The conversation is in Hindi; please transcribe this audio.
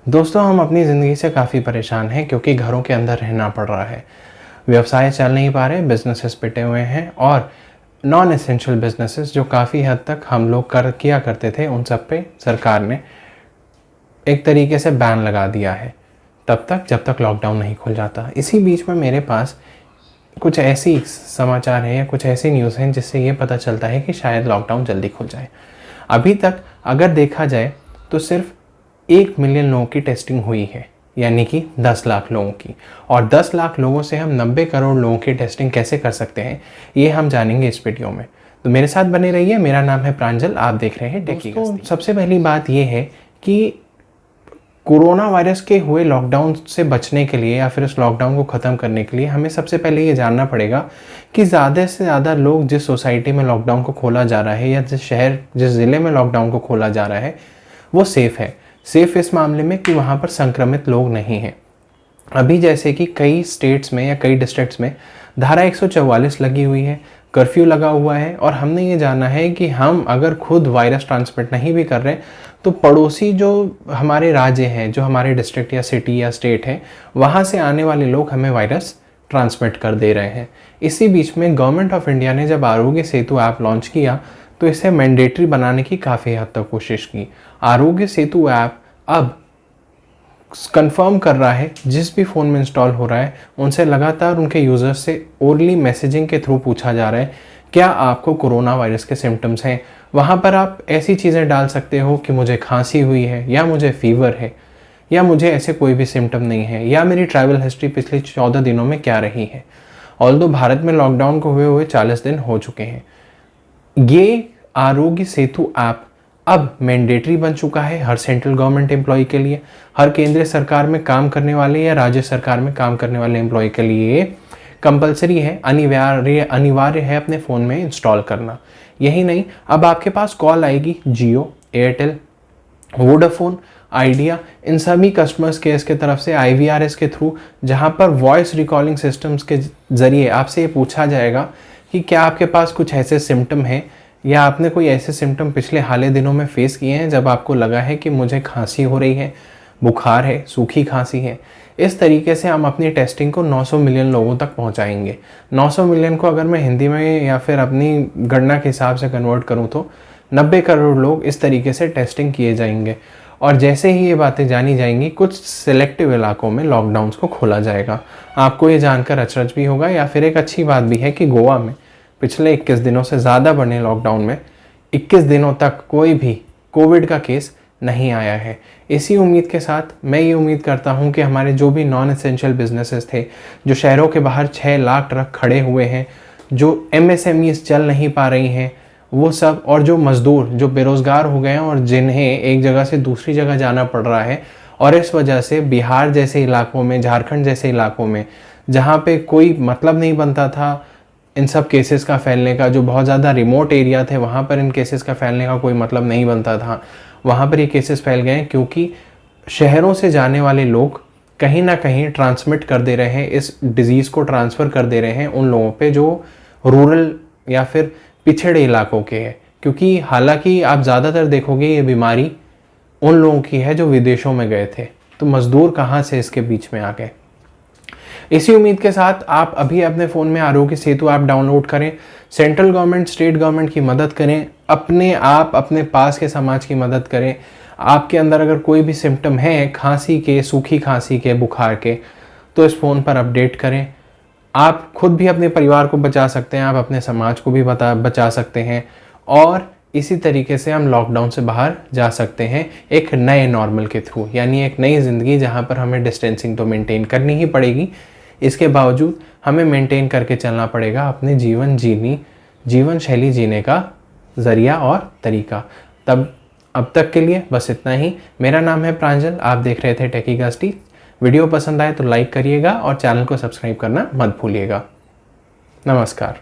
दोस्तों, हम अपनी ज़िंदगी से काफ़ी परेशान हैं क्योंकि घरों के अंदर रहना पड़ रहा है। व्यवसाय चल नहीं पा रहे, बिजनेसेस पिटे हुए हैं और नॉन एसेंशियल बिजनेसेस जो काफ़ी हद तक हम लोग किया करते थे, उन सब पे सरकार ने एक तरीके से बैन लगा दिया है तब तक जब तक लॉकडाउन नहीं खुल जाता। इसी बीच में मेरे पास कुछ ऐसी समाचार हैं या कुछ ऐसी न्यूज़ हैं जिससे ये पता चलता है कि शायद लॉकडाउन जल्दी खुल जाए। अभी तक अगर देखा जाए तो सिर्फ 1 मिलियन लोगों की टेस्टिंग हुई है, यानी कि 10 लाख लोगों की। और 10 लाख लोगों से हम 90 करोड़ लोगों की टेस्टिंग कैसे कर सकते हैं, ये हम जानेंगे इस वीडियो में। तो मेरे साथ बने रहिए। मेरा नाम है प्रांजल, आप देख रहे हैं टेकी गस्ती। सबसे पहली बात ये है कि कोरोना वायरस के हुए लॉकडाउन से बचने के लिए या फिर इस लॉकडाउन को ख़त्म करने के लिए हमें सबसे पहले ये जानना पड़ेगा कि ज़्यादा से ज़्यादा लोग जिस सोसाइटी में लॉकडाउन को खोला जा रहा है या जिस ज़िले में लॉकडाउन को खोला जा रहा है वो सेफ़ है। सेफ़ इस मामले में कि वहाँ पर संक्रमित लोग नहीं हैं। अभी जैसे कि कई स्टेट्स में या कई डिस्ट्रिक्ट्स में धारा 144 लगी हुई है, कर्फ्यू लगा हुआ है और हमने ये जाना है कि हम अगर खुद वायरस ट्रांसमिट नहीं भी कर रहे तो पड़ोसी जो हमारे राज्य हैं, जो हमारे डिस्ट्रिक्ट या सिटी या स्टेट हैं, वहाँ से आने वाले लोग हमें वायरस ट्रांसमिट कर दे रहे हैं। इसी बीच में गवर्नमेंट ऑफ इंडिया ने जब आरोग्य सेतु ऐप लॉन्च किया तो इसे मैंडेटरी बनाने की काफ़ी हद तक कोशिश की। आरोग्य सेतु ऐप अब कंफर्म कर रहा है जिस भी फ़ोन में इंस्टॉल हो रहा है उनसे लगातार उनके यूज़र्स से ओरली मैसेजिंग के थ्रू पूछा जा रहा है क्या आपको कोरोना वायरस के सिम्टम्स हैं। वहाँ पर आप ऐसी चीज़ें डाल सकते हो कि मुझे खांसी हुई है या मुझे फीवर है या मुझे ऐसे कोई भी सिम्टम नहीं है या मेरी ट्रैवल हिस्ट्री पिछले 14 दिनों में क्या रही है। ऑल्दो भारत में लॉकडाउन को हुए 40 दिन हो चुके हैं। ये आरोग्य सेतु ऐप अब मैंडेटरी बन चुका है हर सेंट्रल गवर्नमेंट एम्प्लॉय के लिए, हर केंद्रीय सरकार में काम करने वाले या राज्य सरकार में काम करने वाले एम्प्लॉय के लिए कंपलसरी है, अनिवार्य है अपने फ़ोन में इंस्टॉल करना। यही नहीं, अब आपके पास कॉल आएगी जियो, एयरटेल, वोडाफोन, आइडिया, इन सभी कस्टमर्स केयर के तरफ से IVRS के थ्रू, जहां पर वॉइस रिकॉर्डिंग सिस्टम्स के ज़रिए आपसे ये पूछा जाएगा कि क्या आपके पास कुछ ऐसे सिम्टम हैं या आपने कोई ऐसे सिम्टम पिछले हाल दिनों में फेस किए हैं जब आपको लगा है कि मुझे खांसी हो रही है, बुखार है, सूखी खांसी है। इस तरीके से हम अपनी टेस्टिंग को 900 मिलियन लोगों तक पहुंचाएंगे। 900 मिलियन को अगर मैं हिंदी में या फिर अपनी गणना के हिसाब से कन्वर्ट करूं तो 90 करोड़ लोग इस तरीके से टेस्टिंग किए जाएंगे। और जैसे ही ये बातें जानी जाएंगी, कुछ सिलेक्टिव इलाकों में लॉकडाउन्स को खोला जाएगा। आपको ये जानकर अचरज भी होगा या फिर एक अच्छी बात भी है कि गोवा में पिछले 21 दिनों से ज़्यादा बने लॉकडाउन में 21 दिनों तक कोई भी कोविड का केस नहीं आया है। इसी उम्मीद के साथ मैं ये उम्मीद करता हूँ कि हमारे जो भी नॉन एसेंशियल बिजनेसेस थे, जो शहरों के बाहर 6 लाख ट्रक खड़े हुए हैं, जो MSMEs चल नहीं पा रही हैं, वो सब, और जो मज़दूर जो बेरोज़गार हो गए हैं और जिन्हें एक जगह से दूसरी जगह जाना पड़ रहा है और इस वजह से बिहार जैसे इलाकों में, झारखंड जैसे इलाकों में जहाँ पे कोई मतलब नहीं बनता था इन सब केसेस का फैलने का, जो बहुत ज़्यादा रिमोट एरिया थे वहाँ पर इन केसेस का फैलने का कोई मतलब नहीं बनता था, वहाँ पर ये केसेस फैल गए हैं क्योंकि शहरों से जाने वाले लोग कहीं ना कहीं ट्रांसमिट कर दे रहे हैं, इस डिज़ीज़ को ट्रांसफ़र कर दे रहे हैं उन लोगों पे जो रूरल या फिर पिछड़े इलाकों के हैं। क्योंकि हालांकि आप ज़्यादातर देखोगे ये बीमारी उन लोगों की है जो विदेशों में गए थे, तो मज़दूर कहाँ से इसके बीच में आ गए। इसी उम्मीद के साथ आप अभी अपने फ़ोन में आरोग्य सेतु ऐप डाउनलोड करें, सेंट्रल गवर्नमेंट, स्टेट गवर्नमेंट की मदद करें, अपने आप अपने पास के समाज की मदद करें। आपके अंदर अगर कोई भी सिम्टम है खांसी के, सूखी खांसी के, बुखार के, तो इस फ़ोन पर अपडेट करें। आप खुद भी अपने परिवार को बचा सकते हैं, आप अपने समाज को भी बचा सकते हैं और इसी तरीके से हम लॉकडाउन से बाहर जा सकते हैं एक नए नॉर्मल के थ्रू, यानी एक नई ज़िंदगी जहाँ पर हमें डिस्टेंसिंग तो मेंटेन करनी ही पड़ेगी, इसके बावजूद हमें मेंटेन करके चलना पड़ेगा अपने जीवन शैली जीने का ज़रिया और तरीका। अब तक के लिए बस इतना ही। मेरा नाम है प्रांजल, आप देख रहे थे टेकी गस्ती। वीडियो पसंद आए तो लाइक करिएगा और चैनल को सब्सक्राइब करना मत भूलिएगा। नमस्कार।